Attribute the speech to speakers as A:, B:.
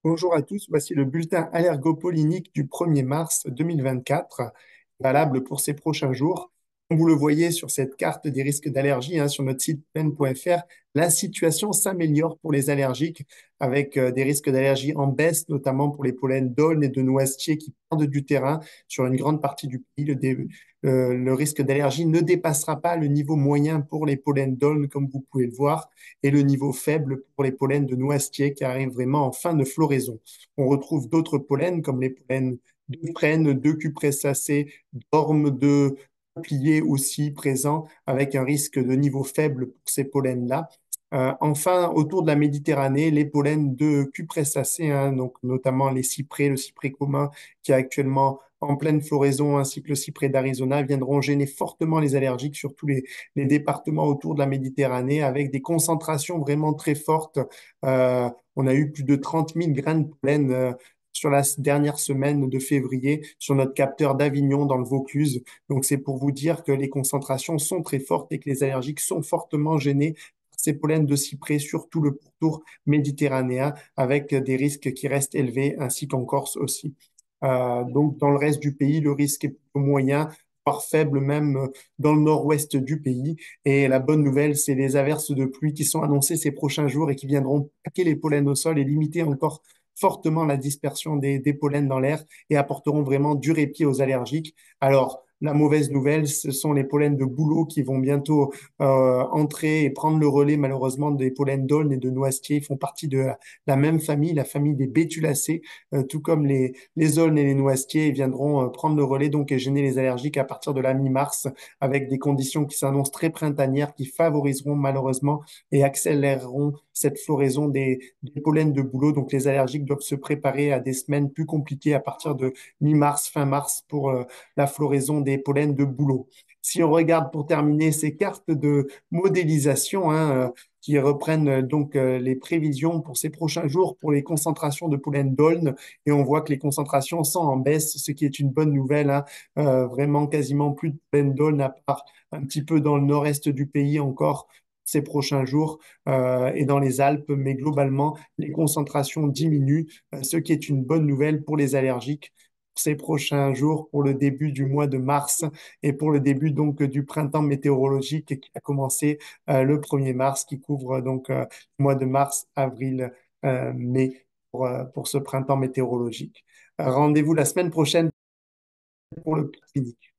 A: Bonjour à tous, voici le bulletin allergopollinique du 1er mars 2024, valable pour ces prochains jours. Comme vous le voyez sur cette carte des risques d'allergie sur notre site pollen.fr, la situation s'améliore pour les allergiques avec des risques d'allergie en baisse, notamment pour les pollens d'aulne et de noisetier qui perdent du terrain sur une grande partie du pays. Le risque d'allergie ne dépassera pas le niveau moyen pour les pollens d'aulne, comme vous pouvez le voir, et le niveau faible pour les pollens de noisetier qui arrivent vraiment en fin de floraison. On retrouve d'autres pollens comme les pollens de frêne, de cupressacée, d'orme, de peuplier aussi présents avec un risque de niveau faible pour ces pollens-là. Enfin, autour de la Méditerranée, les pollens de cupressacée, donc notamment les cyprès, le cyprès commun qui est actuellement en pleine floraison, ainsi que le cyprès d'Arizona, viendront gêner fortement les allergiques sur tous les départements autour de la Méditerranée avec des concentrations vraiment très fortes. On a eu plus de 30 000 grains de pollen sur la dernière semaine de février sur notre capteur d'Avignon dans le Vaucluse. Donc, c'est pour vous dire que les concentrations sont très fortes et que les allergiques sont fortement gênés par ces pollens de cyprès sur tout le pourtour méditerranéen avec des risques qui restent élevés ainsi qu'en Corse aussi. Donc, dans le reste du pays, le risque est plutôt moyen, voire faible même dans le nord-ouest du pays. Et la bonne nouvelle, c'est les averses de pluie qui sont annoncées ces prochains jours et qui viendront paquer les pollens au sol et limiter encore fortement la dispersion des pollens dans l'air et apporteront vraiment du répit aux allergiques. Alors, la mauvaise nouvelle, ce sont les pollens de bouleau qui vont bientôt entrer et prendre le relais malheureusement des pollens d'aulne et de noisetier. Ils font partie de la même famille, la famille des bétulacées, tout comme les aulnes et les noisetiers viendront prendre le relais donc et gêner les allergiques à partir de la mi-mars avec des conditions qui s'annoncent très printanières qui favoriseront malheureusement et accéléreront cette floraison des pollens de bouleau. Donc les allergiques doivent se préparer à des semaines plus compliquées à partir de mi-mars, fin mars pour la floraison des pollens de bouleau. Si on regarde pour terminer ces cartes de modélisation, qui reprennent donc les prévisions pour ces prochains jours pour les concentrations de pollen d'aulne, et on voit que les concentrations sont en baisse, ce qui est une bonne nouvelle. Vraiment quasiment plus de pollen d'aulne à part un petit peu dans le nord-est du pays encore ces prochains jours et dans les Alpes, mais globalement, les concentrations diminuent, ce qui est une bonne nouvelle pour les allergiques ces prochains jours pour le début du mois de mars et pour le début donc du printemps météorologique qui a commencé le 1er mars, qui couvre donc le mois de mars, avril, mai pour ce printemps météorologique. Rendez-vous la semaine prochaine pour le clinique.